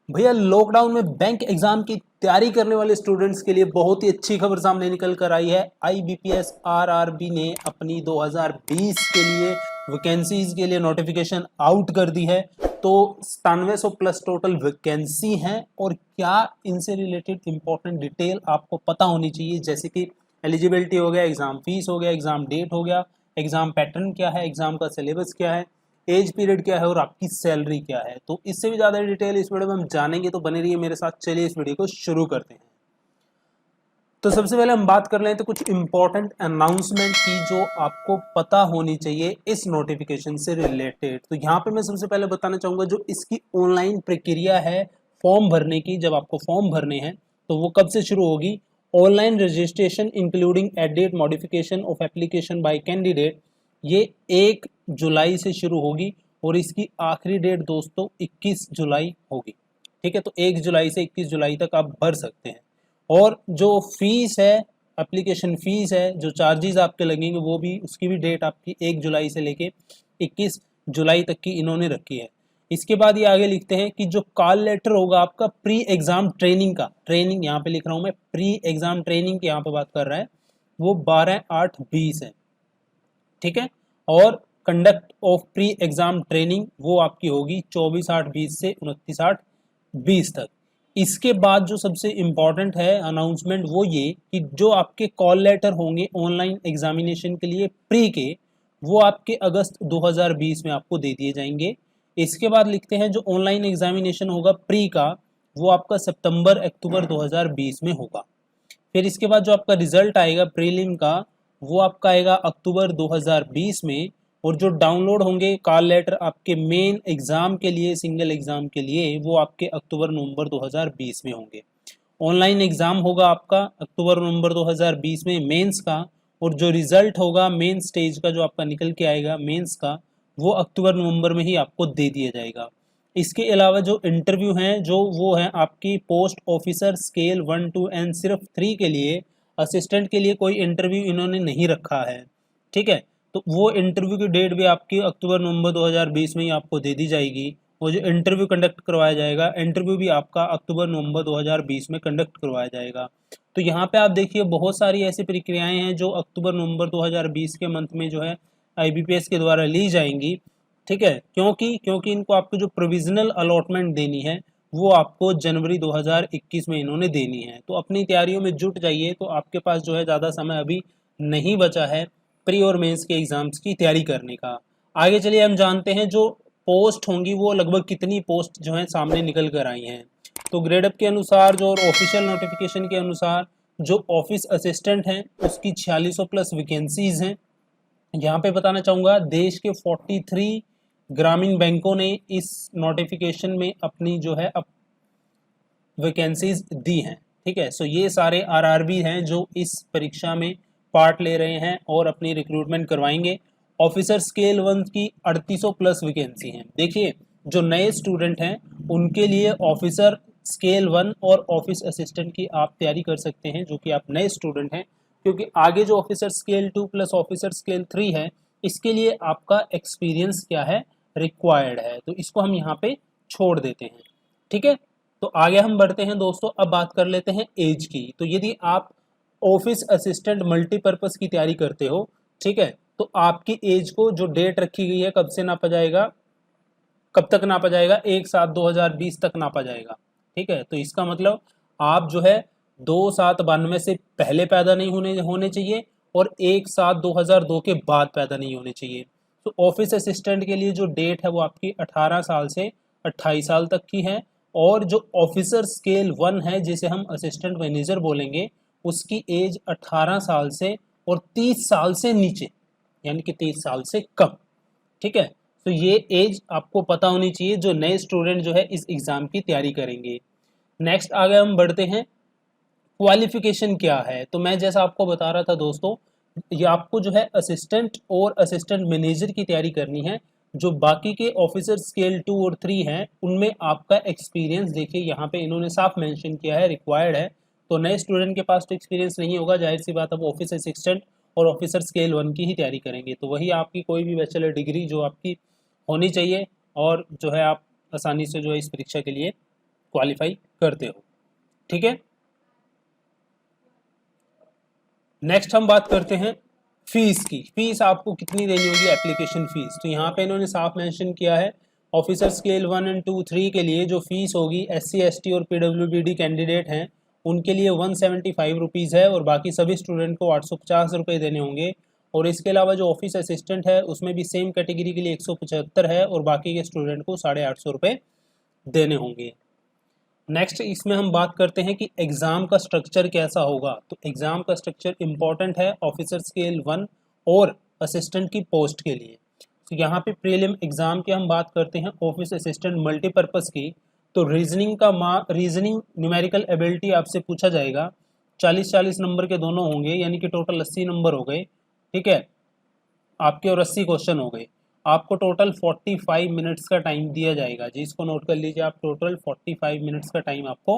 भैया लॉकडाउन में bank exam की तैयारी करने वाले स्टूडेंट्स के लिए बहुत ही अच्छी खबर सामने निकल कर आई है। आईबीपीएस आरआरबी ने अपनी 2020 के लिए वैकेंसीज के लिए नोटिफिकेशन आउट कर दी है। तो 9700 प्लस टोटल वैकेंसी हैं और क्या इनसे रिलेटेड इंपॉर्टेंट डिटेल आपको पता होनी चाहिए, जैसे कि एलिजिबिलिटी हो गया, एग्जाम फीस हो गया, एग्जाम डेट हो गया, एग्जाम पैटर्न क्या है, एग्जाम का सिलेबस क्या है, एज पीरियड क्या है और आपकी सैलरी क्या है। तो इससे भी ज़्यादा डिटेल इस वीडियो में हम जानेंगे, तो बने रहिए मेरे साथ। चलिए इस वीडियो को शुरू करते हैं। तो सबसे पहले हम बात कर लें तो कुछ इंपॉर्टेंट अनाउंसमेंट की जो आपको पता होनी चाहिए इस नोटिफिकेशन से रिलेटेड। तो यहाँ पे मैं सबसे पहले बताना चाहूँगा जो इसकी ऑनलाइन प्रक्रिया है फॉर्म भरने की, जब आपको फॉर्म भरने हैं तो वो कब से शुरू होगी। Online registration including edit modification of application by candidate, ये 1 जुलाई से शुरू होगी और इसकी आखिरी डेट दोस्तों 21 जुलाई होगी। ठीक है, तो 1 जुलाई से 21 जुलाई तक आप भर सकते हैं। और जो फीस है, एप्लीकेशन फीस है, जो चार्जेस आपके लगेंगे वो भी, उसकी भी डेट आपकी 1 जुलाई से लेके 21 जुलाई तक की इन्होंने रखी है। इसके बाद ये आगे लिखते हैं कि जो कॉल लेटर होगा आपका प्री एग्जाम ट्रेनिंग का, ट्रेनिंग यहाँ पे लिख रहा हूँ मैं, प्री एग्जाम ट्रेनिंग की यहाँ पे बात कर रहा है, वो 12/8/20 है। ठीक है, और conduct of pre exam training वो आपकी होगी 24/8/20 से 29/8/20 तक। इसके बाद जो सबसे इम्पॉर्टेंट है अनाउंसमेंट वो ये कि जो आपके कॉल लेटर होंगे ऑनलाइन एग्जामिनेशन के लिए प्री के, वो आपके अगस्त 2020 में आपको दे दिए जाएंगे। इसके बाद लिखते हैं जो ऑनलाइन एग्जामिनेशन होगा प्री का, वो आपका सितंबर अक्टूबर 2020 में होगा। फिर इसके बाद जो आपका रिजल्ट आएगा प्रीलिम का, वो आपका आएगा अक्टूबर 2020 में। और जो डाउनलोड होंगे कॉल लेटर आपके मेन एग्जाम के लिए, सिंगल एग्जाम के लिए, वो आपके अक्टूबर नवंबर 2020 में होंगे। ऑनलाइन एग्जाम होगा आपका अक्टूबर नवंबर 2020 में मेंस का, और जो रिजल्ट होगा मेन स्टेज का जो आपका निकल के आएगा मेंस का, वो अक्टूबर नवंबर में ही आपको दे दिया जाएगा। इसके अलावा जो इंटरव्यू हैं जो वो हैं आपकी पोस्ट ऑफिसर स्केल 1 2 एंड सिर्फ 3 के लिए, असिस्टेंट के लिए कोई इंटरव्यू इन्होंने नहीं रखा है। ठीक है, तो वो इंटरव्यू की डेट भी आपकी अक्टूबर नवंबर 2020 में ही आपको दे दी जाएगी। वो जो इंटरव्यू कंडक्ट करवाया जाएगा, इंटरव्यू भी आपका अक्टूबर नवंबर 2020 में कंडक्ट करवाया जाएगा। तो यहाँ पे आप देखिए बहुत सारी ऐसी प्रक्रियाएं हैं जो अक्टूबर नवंबर 2020 के मंथ में जो है आईबीपीएस के द्वारा ली जाएंगी। ठीक है, क्योंकि इनको आपको जो प्रोविजनल अलॉटमेंट देनी है वो आपको जनवरी 2021 में इन्होंने देनी है। तो अपनी तैयारियों में जुट जाइए, तो आपके पास जो है ज़्यादा समय अभी नहीं बचा है प्री और मेंस के एग्जाम्स की तैयारी करने का। आगे चलिए हम जानते हैं जो पोस्ट होंगी वो लगभग कितनी पोस्ट जो है सामने निकल कर आई हैं। तो ग्रेडअप के अनुसार जो, और ऑफिशियल नोटिफिकेशन के अनुसार, जो ऑफिस असिस्टेंट हैं उसकी 4600 प्लस वैकेंसीज हैं। यहाँ पे बताना चाहूँगा देश के 43 ग्रामीण बैंकों ने इस नोटिफिकेशन में अपनी जो है अब वैकेंसीज दी हैं। ठीक है, सो ये सारे आरआरबी हैं जो इस परीक्षा में पार्ट ले रहे हैं और अपनी रिक्रूटमेंट करवाएंगे। ऑफिसर स्केल 1 की 3800 प्लस वैकेंसी हैं। देखिए जो नए स्टूडेंट हैं उनके लिए ऑफिसर स्केल 1 और ऑफिस असिस्टेंट की आप तैयारी कर सकते हैं, जो कि आप नए स्टूडेंट हैं, क्योंकि आगे जो officer scale 2 plus officer scale 3 है, इसके लिए आपका एक्सपीरियंस क्या है, रिक्वायर्ड है, तो इसको हम यहाँ पे छोड़ देते हैं। ठीक है, तो आगे हम बढ़ते हैं दोस्तों। अब बात कर लेते हैं एज की। तो यदि आप ऑफिस असिस्टेंट मल्टीपर्पज की तैयारी करते हो, ठीक है, तो आपकी एज को जो डेट रखी गई है कब से नापा जाएगा, कब तक नापा जाएगा, 1/7/2020 तक नापा जाएगा। ठीक है, तो इसका मतलब आप जो है 2/7/92 से पहले पैदा नहीं होने होने चाहिए और 1/7/2002 के बाद पैदा नहीं होने चाहिए। तो ऑफिस असिस्टेंट के लिए जो डेट है वो आपकी 18 साल से 28 साल तक की है। और जो ऑफिसर स्केल 1 है, जिसे हम असिस्टेंट मैनेजर बोलेंगे, उसकी एज 18 साल से और 30 साल से नीचे, यानी कि 30 साल से कम। ठीक है, तो ये एज आपको पता होनी चाहिए जो नए स्टूडेंट जो है इस एग्ज़ाम की तैयारी करेंगे। नेक्स्ट आगे हम बढ़ते हैं, क्वालिफिकेशन क्या है। तो मैं जैसा आपको बता रहा था दोस्तों, ये आपको जो है असिस्टेंट और असिस्टेंट मैनेजर की तैयारी करनी है। जो बाकी के ऑफिसर स्केल 2 और 3 हैं उनमें आपका एक्सपीरियंस देखिए यहाँ पे इन्होंने साफ मेंशन किया है, रिक्वायर्ड है। तो नए स्टूडेंट के पास तो एक्सपीरियंस नहीं होगा, जाहिर सी बात, अब ऑफिस असिस्टेंट और ऑफिसर स्केल 1 की ही तैयारी करेंगे, तो वही आपकी कोई भी बैचलर डिग्री जो आपकी होनी चाहिए, और जो है आप आसानी से जो है इस परीक्षा के लिए क्वालिफाई करते हो। ठीक है, नेक्स्ट हम बात करते हैं फीस की। फीस आपको कितनी देनी होगी एप्लीकेशन फीस, तो यहाँ पे इन्होंने साफ मेंशन किया है ऑफिसर स्केल 1 और 2 3 के लिए जो फीस होगी SC ST और PWBD कैंडिडेट हैं उनके लिए 175 रुपीज़ है और बाकी सभी स्टूडेंट को 850 रुपये देने होंगे। और इसके अलावा जो ऑफिस असिस्टेंट है उसमें भी सेम कैटेगरी के लिए 175 है और बाकी के स्टूडेंट को 850 रुपये देने होंगे। नेक्स्ट इसमें हम बात करते हैं कि एग्ज़ाम का स्ट्रक्चर कैसा होगा। तो एग्ज़ाम का स्ट्रक्चर इम्पॉर्टेंट है ऑफिसर स्केल 1 और असिस्टेंट की पोस्ट के लिए। तो यहाँ पे प्रीलिम एग्ज़ाम की हम बात करते हैं ऑफिस असिस्टेंट मल्टीपर्पज़ की। तो रीजनिंग न्यूमेरिकल एबिलिटी आपसे पूछा जाएगा, 40-40 नंबर के दोनों होंगे, यानी कि टोटल 80 नंबर हो गए। ठीक है आपके, और 80 क्वेश्चन हो गए। आपको टोटल 45 मिनट्स का टाइम दिया जाएगा जी, इसको नोट कर लीजिए आप, टोटल 45 मिनट्स का टाइम आपको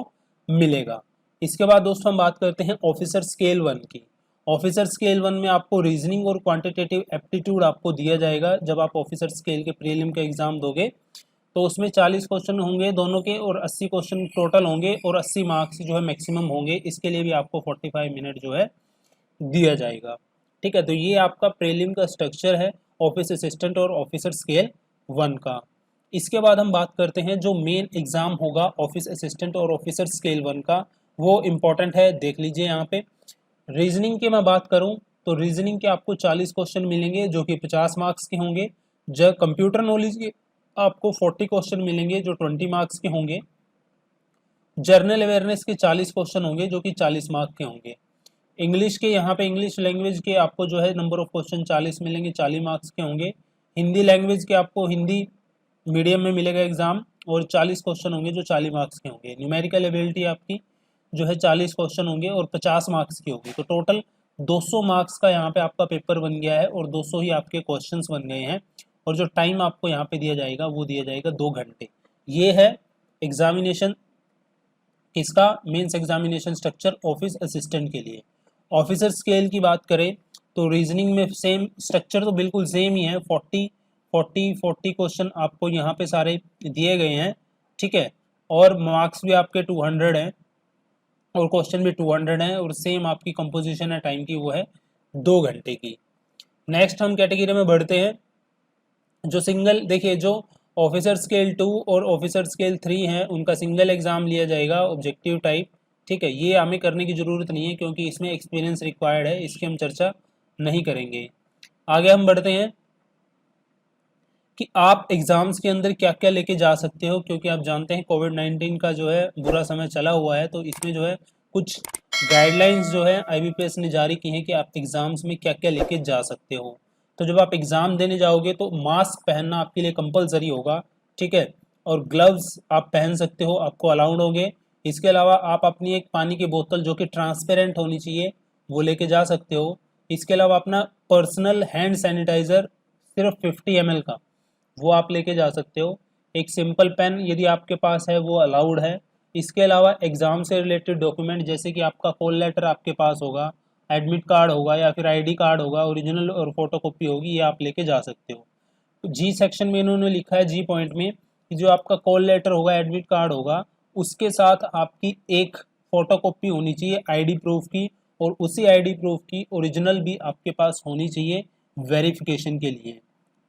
मिलेगा। इसके बाद दोस्तों हम बात करते हैं ऑफिसर स्केल 1 की। ऑफिसर स्केल 1 में आपको रीजनिंग और क्वांटिटेटिव एप्टीट्यूड आपको दिया जाएगा। जब आप ऑफिसर स्केल के प्रीलिम का एग्जाम दोगे तो उसमें 40 क्वेश्चन होंगे दोनों के और 80 क्वेश्चन टोटल होंगे और 80 मार्क्स जो है मैक्सिमम होंगे। इसके लिए भी आपको 45 मिनट जो है दिया जाएगा। ठीक है, तो ये आपका प्रीलिम का स्ट्रक्चर है ऑफिस असिस्टेंट और ऑफिसर स्केल 1 का। इसके बाद हम बात करते हैं जो मेन एग्ज़ाम होगा ऑफिस असिस्टेंट और ऑफिसर स्केल 1 का, वो इम्पॉर्टेंट है, देख लीजिए यहाँ पे। रीजनिंग की मैं बात करूँ तो रीजनिंग के आपको 40 क्वेश्चन मिलेंगे जो कि 50 मार्क्स के होंगे। जब कंप्यूटर नॉलेज के आपको 40 क्वेश्चन मिलेंगे जो 20 मार्क्स के होंगे। जर्नल अवेयरनेस के 40 क्वेश्चन होंगे जो कि 40 मार्क के होंगे। इंग्लिश के यहाँ पे इंग्लिश लैंग्वेज के आपको जो है नंबर ऑफ क्वेश्चन 40 मिलेंगे, 40 मार्क्स के होंगे। हिंदी लैंग्वेज के आपको हिंदी मीडियम में मिलेगा एग्जाम और 40 क्वेश्चन होंगे जो 40 मार्क्स के होंगे। न्यूमेरिकल एबिलिटी आपकी जो है 40 क्वेश्चन होंगे और 50 मार्क्स की होगी। तो टोटल 200 मार्क्स का यहाँ पे आपका पेपर बन गया है और 200 ही आपके क्वेश्चन बन गए हैं। और जो टाइम आपको यहाँ पे दिया जाएगा वो दिया जाएगा 2 घंटे। ये है एग्जामिनेशन किसका, mains examination structure office assistant के लिए। ऑफिसर स्केल की बात करें तो रीजनिंग में सेम स्ट्रक्चर तो बिल्कुल सेम ही है, 40 क्वेश्चन आपको यहाँ पे सारे दिए गए हैं। ठीक है, और मार्क्स भी आपके 200 हैं और क्वेश्चन भी 200 हैं और सेम आपकी कंपोजिशन है टाइम की, वो है 2 घंटे की। नेक्स्ट हम कैटेगरी में बढ़ते हैं जो सिंगल, देखिए जो ऑफिसर स्केल 2 और ऑफिसर स्केल 3 है उनका सिंगल एग्जाम लिया जाएगा ऑब्जेक्टिव टाइप। ठीक है, ये हमें करने की ज़रूरत नहीं है क्योंकि इसमें एक्सपीरियंस रिक्वायर्ड है, इसकी हम चर्चा नहीं करेंगे। आगे हम बढ़ते हैं कि आप एग्ज़ाम्स के अंदर क्या क्या लेके जा सकते हो, क्योंकि आप जानते हैं कोविड-19 का जो है बुरा समय चला हुआ है, तो इसमें जो है कुछ गाइडलाइंस जो है IBPS ने जारी की हैं कि आप एग्ज़ाम्स में क्या क्या लेके जा सकते हो। तो जब आप एग्ज़ाम देने जाओगे तो मास्क पहनना आपके लिए कंपलसरी होगा। ठीक है, और ग्लव्स आप पहन सकते हो, आपको अलाउड होंगे। इसके अलावा आप अपनी एक पानी की बोतल जो कि ट्रांसपेरेंट होनी चाहिए वो लेके जा सकते हो। इसके अलावा अपना पर्सनल हैंड सैनिटाइज़र सिर्फ 50 ml का वो आप लेके जा सकते हो। एक सिंपल पेन यदि आपके पास है वो अलाउड है। इसके अलावा एग्ज़ाम से रिलेटेड डॉक्यूमेंट जैसे कि आपका कॉल लेटर आपके पास होगा, एडमिट कार्ड होगा या फिर ID कार्ड होगा, ओरिजिनल और फोटोकॉपी होगी, ये आप लेके जा सकते हो। तो जी सेक्शन में इन्होंने लिखा है जी पॉइंट में कि जो आपका कॉल लेटर होगा, एडमिट कार्ड होगा, उसके साथ आपकी एक फ़ोटोकॉपी होनी चाहिए ID प्रूफ की और उसी ID प्रूफ की ओरिजिनल भी आपके पास होनी चाहिए वेरिफिकेशन के लिए।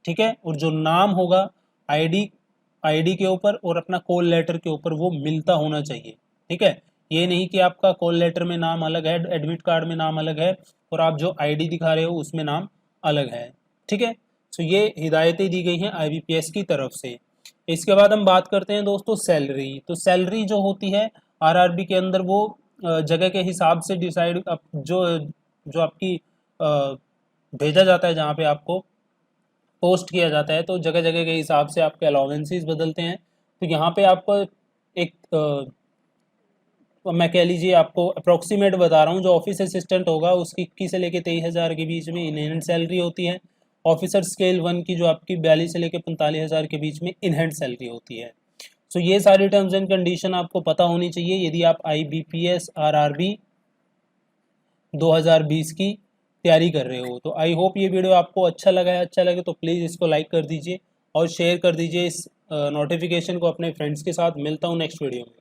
ठीक है, और जो नाम होगा ID के ऊपर और अपना कॉल लेटर के ऊपर वो मिलता होना चाहिए। ठीक है, ये नहीं कि आपका कॉल लेटर में नाम अलग है, एडमिट कार्ड में नाम अलग है और आप जो ID दिखा रहे हो उसमें नाम अलग है। ठीक है, तो ये हिदायतें दी गई हैं IBPS की तरफ से। इसके बाद हम बात करते हैं दोस्तों सैलरी। तो सैलरी जो होती है RRB के अंदर वो जगह के हिसाब से डिसाइड, जो जो आपकी भेजा जाता है जहाँ पे आपको पोस्ट किया जाता है, तो जगह जगह के हिसाब से आपके अलाउंसेस बदलते हैं। तो यहाँ पे आपको एक मैं कह लीजिए आपको अप्रोक्सीमेट बता रहा हूँ, जो ऑफिस असिस्टेंट होगा उसकी 21 से लेकर 23,000 के बीच में इनहैंड सैलरी होती है। ऑफिसर स्केल 1 की जो आपकी 42 से लेकर 45,000 के बीच में इनहैंड सैलरी होती है। सो ये सारी टर्म्स एंड कंडीशन आपको पता होनी चाहिए यदि आप IBPS RRB 2020 की तैयारी कर रहे हो। तो आई होप ये वीडियो आपको अच्छा लगा है, अच्छा लगे तो प्लीज़ इसको लाइक कर दीजिए और शेयर कर दीजिए इस नोटिफिकेशन को अपने फ्रेंड्स के साथ। मिलता हूँ नेक्स्ट वीडियो में।